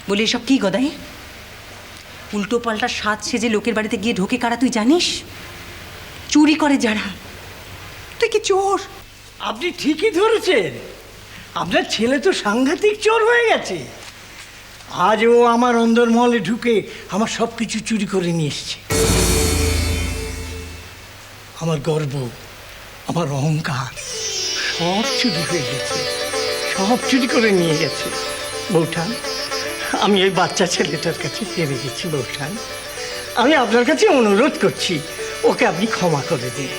বলি এসব কি গদাই? উল্টো পাল্টা সাজ সেজে লোকের বাড়িতে গিয়ে ঢোকে কারা তুই জানিস? চুরি করে যারা। তুই কি চোর? আপনি ঠিকই ধরেছেন, আপনার ছেলে তো সাংঘাতিক চোর হয়ে গেছে। আজ ও আমার অন্দরমহলে ঢুকে আমার সব কিছু চুরি করে নিয়ে এসছে। আমার গর্ব, আমার অহংকার সব চুরি হয়ে গেছে, সব চুরি করে নিয়ে গেছে। বৌঠান, আমি ওই বাচ্চা ছেলেটার কাছে হেরে গেছি। বৌঠান, আমি আপনার কাছে অনুরোধ করছি, ওকে আপনি ক্ষমা করে দিন।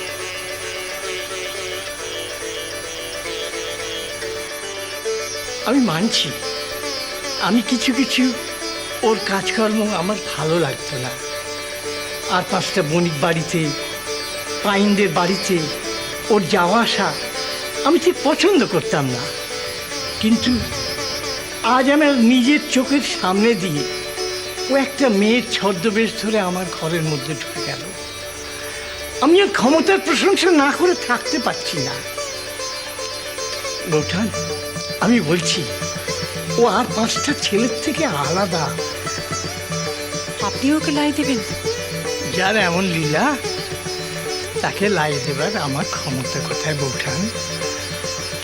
আমি মানছি, আমি কিছু কিছু ওর কাজকর্ম আমার ভালো লাগতো না। আর 5টা বণিক বাড়িতে, পাইনদের বাড়িতে ওর যাওয়া আসা আমি ঠিক পছন্দ করতাম না। কিন্তু আজ আমার নিজের চোখের সামনে দিয়ে ও একটা মেয়ের ছদ্মবেশ ধরে আমার ঘরের মধ্যে ঢুকে গেল। আমি আর ক্ষমতার প্রশংসা না করে থাকতে পারছি না। বৌঠান, আমি বলছি, ও আর 5টা ছেলের থেকে আলাদা। আপনি ওকে লাই দেবেন? যার এমন লীলা, তাকে লাই দেবার আমার ক্ষমতা কোথায় বৌঠান?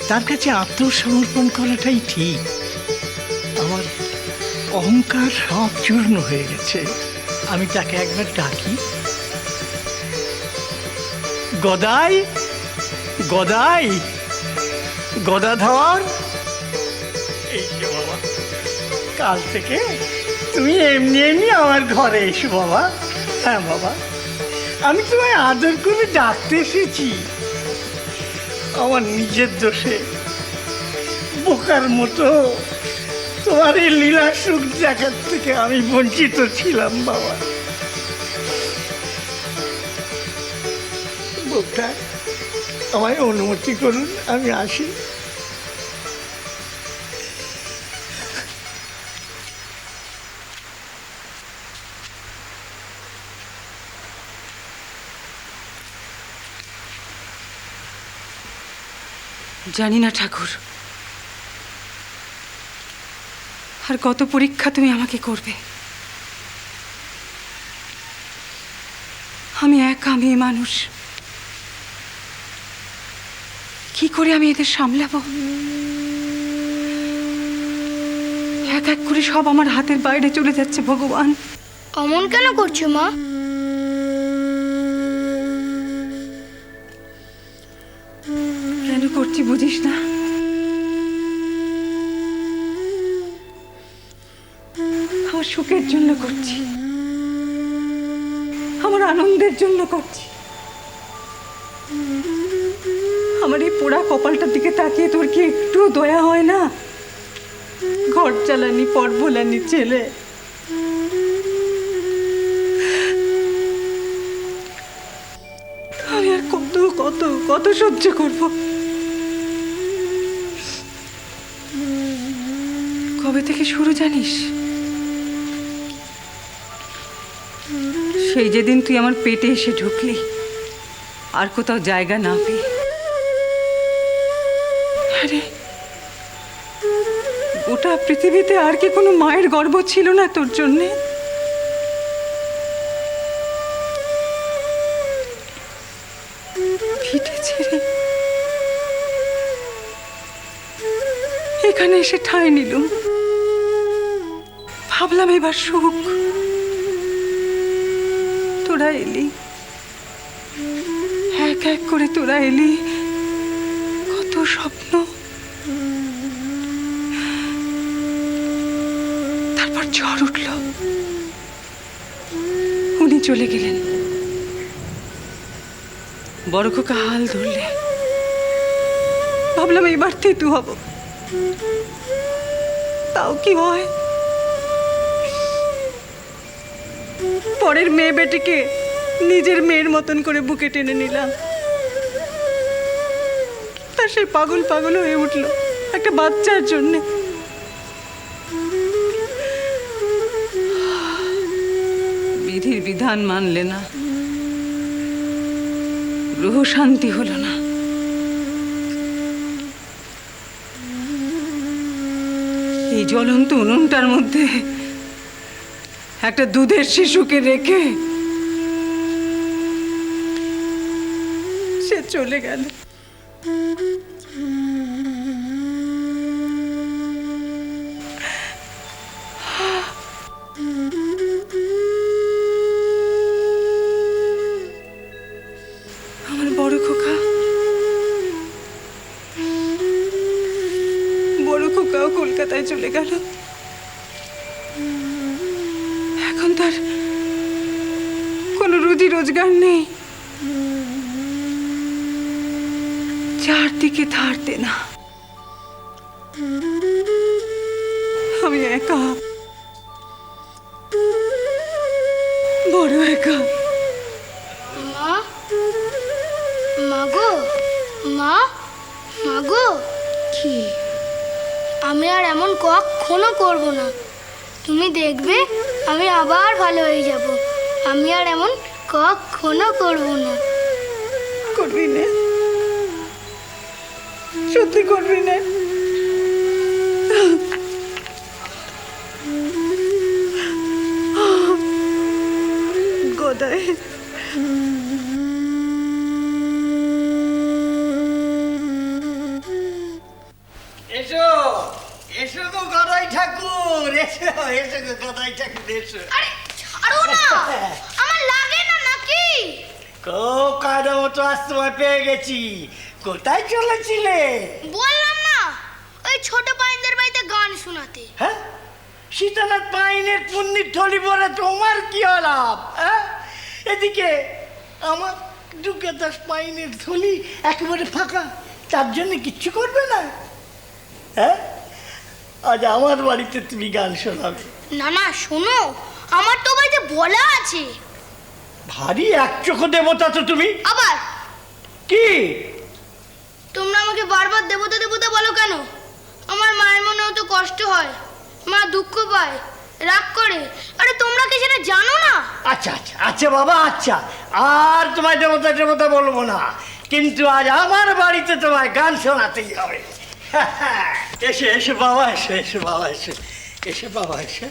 তার কাছে আত্মসমর্পণ করাটাই ঠিক। আমার অহংকার সব চূর্ণ হয়ে গেছে। আমি তাকে একবার ডাকি। গদাই, গদাই, গদাধর। এই যে বাবা, কাল থেকে তুমি এমনি এমনি আমার ঘরে এসো বাবা। হ্যাঁ বাবা, আমি তোমায় আদর করে ডাকতে এসেছি। আমার নিজের দোষে বোকার মতো তোমার এই লীলা সুখ দেখার থেকে আমি বঞ্চিত ছিলাম বাবা। বোকা, আমায় অনুমতি করুন, আমি আসি। জানি না ঠাকুর, আর কত পরীক্ষা তুমি আমাকে করবে। আমি একা মেয়ে মানুষ, কি করে আমি এদের সামলাবো? এক এক করে সব আমার হাতের বাইরে চলে যাচ্ছে। ভগবান, অমন কেন করছো মা? কেন করছি বুঝিস না? আমার সুখের জন্য করছি, আমার আনন্দের জন্য করছি। আমার এই পোড়া কপালটার দিকে তাকিয়ে তোর কি একটু দয়া হয় না? ঘর চালানি, পর ভোলানি ছেলে। আমি আর কত কত কত সহ্য করবো? কবে থেকে শুরু জানিস? সেই যেদিন তুই আমার পেটে এসে ঢুকলি, আর কোথাও জায়গা না পেয়ে। আরে গোটা পৃথিবীতে আর কি কোনো মায়ের গর্ব ছিল না তোর জন্যে? ভিটে ছেড়ে এখানে এসে ঠাঁই নিলুম। ভাবলাম এবার সুখ। তোরা এলি, এক এক করে তোরা এলি। কত স্বপ্ন, তারপর ঝড় উঠল। উনি চলে গেলেন। বড় খোকা হাল ধরলে। ভাবলাম এবার তেতু হব, তাও কি হয়? পরের মেয়ে বেটিকে নিজের মেয়ের মতন করে বুকে টেনে নিলাম। তা সে পাগল পাগল হয়ে উঠল একটা বাচ্চার জন্যে। বিধির বিধান মানলে না, গ্রহ শান্তি হলো না। এই জ্বলন্ত উনুনটার মধ্যে একটা দুধের শিশুকে রেখে সে চলে গেল। আমার বড় খোকা, বড় খোকাও কলকাতায় চলে গেল। এখন তার কোনো রুজি রোজগার নেই, চারদিকে ধার দেনা। আমি একা, বড় একা। মা, মাগো, মা, মাগো, কি? আমি আর এমন কখনো করব না। তুমি দেখবে আমি আবার ভালো হয়ে যাব। আমি আর এমন কখনো করব না। করবি না? সত্যি করবি না? গোদায় এসো এসো গো গদাই ঠাকুর, এসো এসো গো গদাই ঠাকুর, এসো। আরে ছাড়ো না, আমার লাগে না নাকি? খুব কাদা মতো আজ তোমায় পেয়ে গেছি। কোথায় চলেছিলে? বললাম না, ওই ছোট পাইনদের বাড়িতে গান শোনাতে। হ্যাঁ, সীতানাথ পাইনের পুণ্যির থলি পরে তোমার কি লাভ? হ্যাঁ, এদিকে আমার 2-10 পাইনের থলি একেবারে ফাঁকা, তার জন্য কিচ্ছু করবে না? হ্যাঁ, আজ আমার বাড়িতে তুমি গান শোনাবে? না না, শোনো, আমার তো বাড়িতে বলা আছে। ভারী একচোখো দেবতা তো তুমি। আবার কি? তোমরা আমাকে বারবার দেবতা দেবতা বলো কেন? আমার মায়ের মনেও তো কষ্ট হয়, মা দুঃখ পায়, রাগ করে। আরে তোমরা কি সেটা জানো না? আচ্ছা আচ্ছা আচ্ছা বাবা, আচ্ছা, আর তোমায় দেবতা দেবতা বলবো না, কিন্তু আজ আমার বাড়িতে তোমায় গান শোনাতেই হবে। এসো এসো বাবা, এসো এসো বাবা, এসো এসো বাবা, এসো।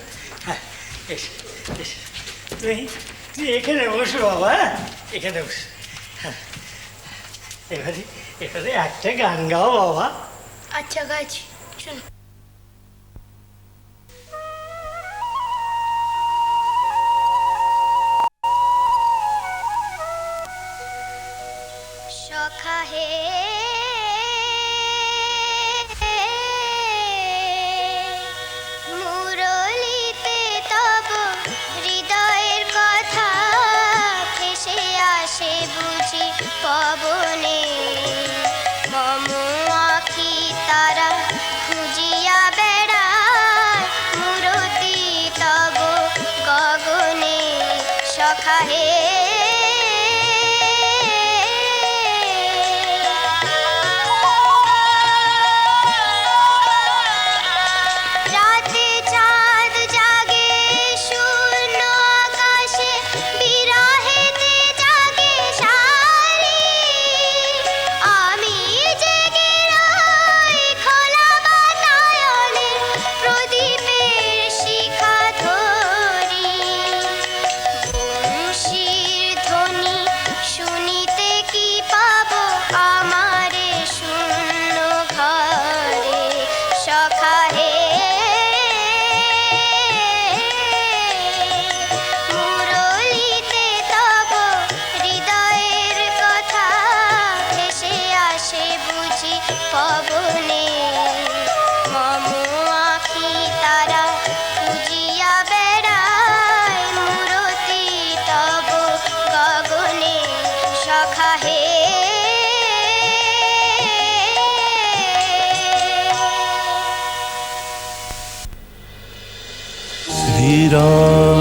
হ্যাঁ, এসো এসো, তুমি তুমি এখানে বসো বাবা, হ্যাঁ এখানে বসো। হ্যাঁ, এবারে এবারে একটা গান গাও বাবা। আচ্ছা গাইছি, শোনো। সখা হে মুরলিতে তব হৃদয়ের কথা ভেসে আসে বুঝি পবনে। মম আখি তারা খুঁজিয়া বেড়ায় মূরতি তব গগনে। সখা হে রাতে চাঁদ জাগে শূন্য আকাশে, বিরহেতে জাগে সারি। আমি জেগে রই খোলা বাতায়নে, প্রদীপের শিখা ধরি। বংশীর ধ্বনি শুনিতে কি পাবো আমারে শূন্য ঘরে। সখা হে মুরলিতে তব হৃদয়ের কথা ভেসে আসে বুঝি পবনে। মম আখি তারা খুঁজিয়া বেড়ায় মূরতি তব গগনে। সখা হে শ্রীরাম